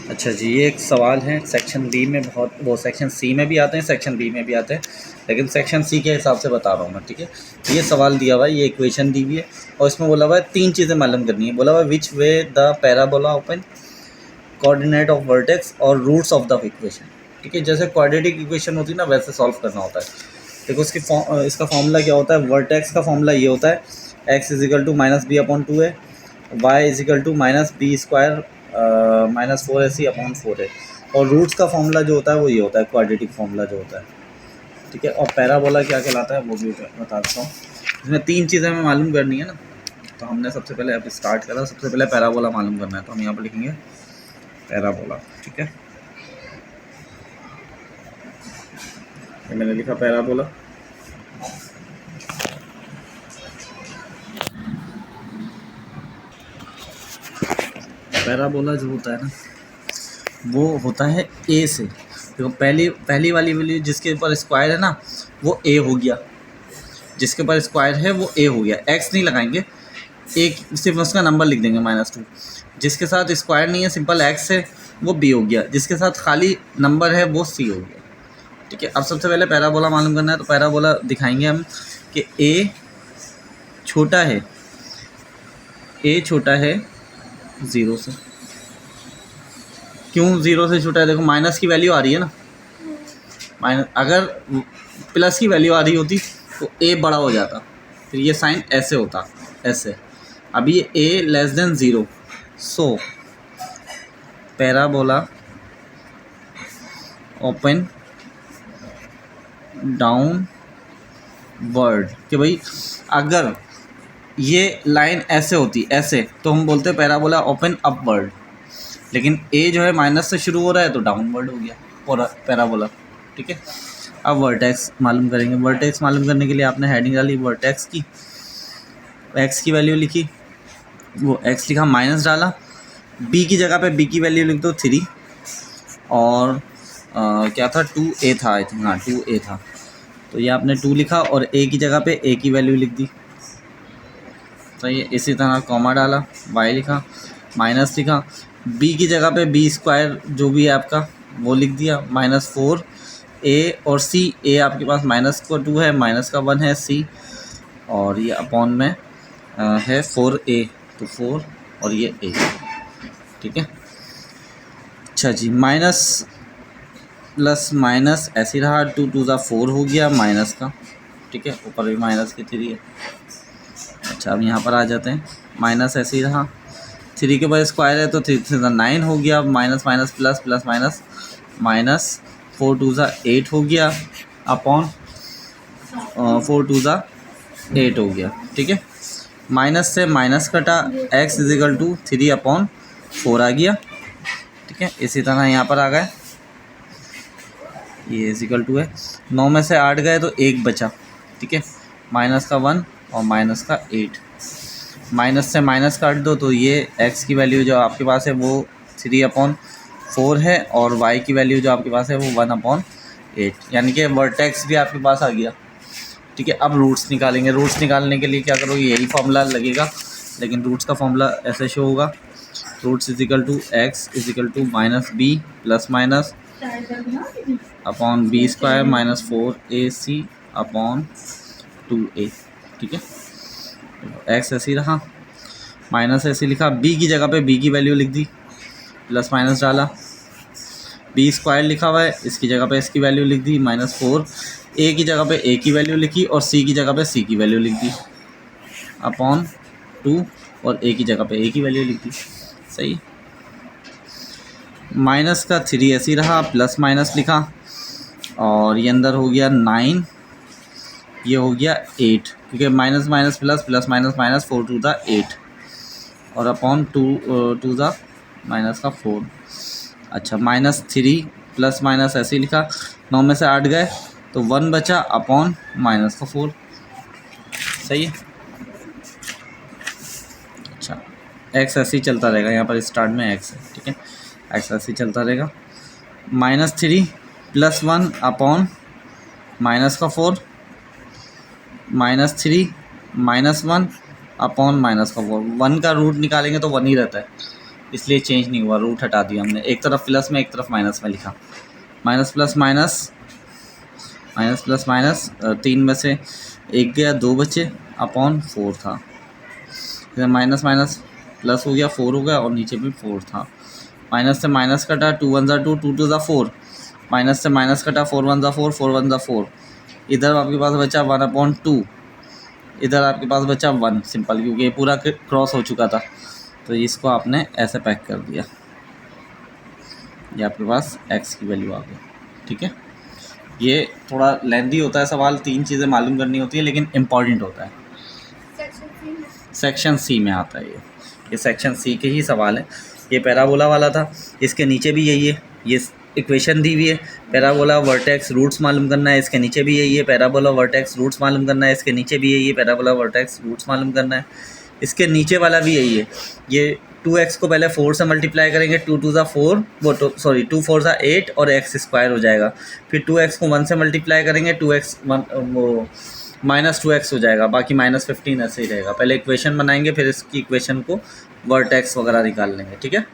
अच्छा जी, ये एक सवाल है सेक्शन बी में, बहुत वो सेक्शन सी में भी आते हैं, सेक्शन बी में भी आते हैं, लेकिन सेक्शन सी के हिसाब से बता रहा हूँ मैं, ठीक है। ये सवाल दिया हुआ है, ये इक्वेशन दी हुई है और इसमें बोला हुआ है 3 चीज़ें मालूम करनी है। बोला हुआ है which way the parabola open coordinate of vertex और रूट्स ऑफ द इक्वेशन, ठीक है। जैसे क्वाड्रेटिक इक्वेशन होती है ना, वैसे सॉल्व करना होता है। देखो उसकी इसका फॉर्मूला क्या होता है, वर्टेक्स का फॉर्मूला ये होता है x equal to minus b upon 2 है, y equal to minus b square minus 4ac upon 4 है, और रूट्स का फॉर्मूला जो होता है वो ये होता है क्वाड्रेटिक फॉर्मूला जो होता है, ठीक है। और पैराबोला क्या कहलाता है वो भी बता देता हूँ। इसमें 3 चीज़ें हमें मालूम करनी है ना, तो हमने सबसे पहले अब स्टार्ट करा, सबसे पहले पैराबोला मालूम करना है, तो हम यहाँ पर लिखेंगे पैराबोला, ठीक है। ये मैंने लिखा पैराबोला। पैराबोला जो होता है ना वो होता है ए से। देखो पहली वाली वैल्यू जिसके ऊपर स्क्वायर है ना वो ए हो गया, जिसके ऊपर स्क्वायर है वो ए हो गया, एक्स नहीं लगाएंगे, एक सिर्फ उसका नंबर लिख देंगे -2। जिसके साथ स्क्वायर नहीं है सिंपल एक्स है वो बी हो गया, जिसके साथ खाली नंबर है वो सी हो गया, ठीक है। अब सबसे पहले पैराबोला मालूम करना है, तो पैराबोला दिखाएंगे हम कि ए छोटा है 0 से। क्यों 0 से छोटा है? देखो माइनस की वैल्यू आ रही है ना, माइनस, अगर प्लस की वैल्यू आ रही होती तो ए बड़ा हो जाता, फिर ये साइन ऐसे होता, ऐसे। अभी ये ए लेस देन 0, सो पैराबोला ओपन डाउन वर्ड, कि भाई अगर ये लाइन ऐसे होती ऐसे तो हम बोलते हैं पैराबोला ओपन अपवर्ड, लेकिन ए जो है माइनस से शुरू हो रहा है तो डाउनवर्ड हो गया पूरा पैराबोला, ठीक है। अब वर्टेक्स मालूम करेंगे। वर्टेक्स मालूम करने के लिए आपने हेडिंग डाली वर्टेक्स की, एक्स की वैल्यू लिखी, वो एक्स लिखा, माइनस डाला, बी की जगह पे बी की वैल्यू लिख दो 3, और क्या था 2a था आई थिंक, हाँ 2a था, तो ये आपने 2 लिखा और a की जगह पे a की वैल्यू लिख दी, तो ये इसी तरह कॉमा डाला, y लिखा, माइनस लिखा, b की जगह पे b स्क्वायर जो भी है आपका वो लिख दिया, -4a और c, a आपके पास -2 है, -1 है c, और ये अपॉन में है 4a, तो 4 और ये a, ठीक है। अच्छा जी, माइनस प्लस माइनस ऐसे रहा, 2 2 ज़ा 4 हो गया माइनस का, ठीक है, ऊपर भी माइनस की 3 है। अच्छा अब यहाँ पर आ जाते हैं, माइनस ऐसे ही रहा, 3 के बाद स्क्वायर है तो 3 3 ज़ा 9 हो गया, minus minus plus plus minus, minus 4 2 ज़ा 8 हो गया, अपॉन 4 2 ज़ा 8 हो गया, ठीक है। माइनस से माइनस कटा, x इजिकल टू 3/4 आ गया, ठीक है। इसी तरह यहाँ पर आ गए, ये इजिकल टू है, 9 में से 8 गए तो 1 बचा, ठीक है, माइनस का 1 और माइनस का 8, माइनस से माइनस काट दो तो ये x की वैल्यू जो आपके पास है वो 3/4 है, और y की वैल्यू जो आपके पास है वो 1/8, यानी कि वर्टेक्स भी आपके पास आ गया, ठीक है। अब रूट्स निकालेंगे। रूट्स निकालने के लिए क्या करोगे, यही फॉर्मूला लगेगा, लेकिन रूट्स का फॉर्मूला ऐसे शो होगा, roots equal to x equal to -b plus minus upon b square -4ac upon 2a, ठीक है। एक्स ऐसे ही रहा, माइनस ऐसे लिखा, b की जगह पे b की वैल्यू लिख दी, प्लस माइनस डाला, b स्क्वायर लिखा हुआ है, इसकी जगह पे इसकी वैल्यू लिख दी, -4, a की जगह पे a की वैल्यू लिखी और c की जगह पे c की वैल्यू लिख दी, अपॉन 2, और a की जगह पे a की वैल्यू लिख दी, सही। माइनस का 3 ऐसे ही रहा, प्लस माइनस लिखा, और ये अंदर हो गया 9, ये हो गया 8, क्योंकि minus minus plus plus minus minus 4 2 ज़ा 8, और अपॉन 2 ज़ा माइनस का 4। अच्छा -3 प्लस माइनस ऐसे ही लिखा, 9 में से 8 गए तो 1 बचा, अपॉन माइनस का 4, सही है। अच्छा एक्स ऐसे ही चलता रहेगा, यहाँ पर स्टार्ट में एक्स है, ठीक है, एक्स ऐसे ही चलता रहेगा, -3 प्लस 1 अपॉन माइनस का 4, -3 -1 अपॉन माइनस का 4, 1 का रूट निकालेंगे तो 1 ही रहता है, इसलिए चेंज नहीं हुआ, रूट हटा दिया हमने, एक तरफ प्लस में एक तरफ माइनस में लिखा। Minus plus minus, minus plus minus, 3 में से 1 गया, 2 बचे, अपॉन 4 था। माइनस माइनस प्लस हो गया, 4 हो गया, और नीचे भी 4 था। माइनस से माइनस कटा, 2 1 ज़ा 2, 2 2 ज़ा 4, माइनस से माइनस कटा, 4 1 ज़ा 4, 4 1 ज़ा 4, इधर आपके पास बचा 1/2, इधर आपके पास बचा 1, सिंपल, क्योंकि ये पूरा क्रॉस हो चुका था। तो इसको आपने ऐसे पैक कर दिया, ये आपके पास x की वैल्यू आ गई। ठीक है, ये थोड़ा लेंदी होता है सवाल, 3 चीज़ें मालूम करनी होती है, लेकिन इम्पॉर्टेंट होता है। सेक्शन सी में आता है ये सेक्शन सी के ही सवाल है। ये पैराबोला वाला था, इसके नीचे भी यही है, ये इक्वेशन दी हुई है, पैराबोला वर्टेक्स रूट्स मालूम करना है, इसके नीचे भी यही है, पैराबोला वर्टेक्स रूट्स मालूम करना है, इसके नीचे भी यही है, पैराबोला वर्टेक्स रूट्स मालूम करना है, इसके नीचे वाला भी यही है। ये 2x को पहले 4 से मल्टीप्लाई करेंगे, 2 2 ज़ा 4, वो 2 4 ज़ा 8 और x स्क्वायर हो जाएगा। फिर 2x को 1 से मल्टीप्लाई करेंगे, 2x 1 वो -2x हो जाएगा, बाकी -15 ऐसे ही रहेगा। पहले इक्वेशन बनाएंगे, फिर इसकी इक्वेशन को वर्टेक्स वगैरह निकाल लेंगे। ठीक है।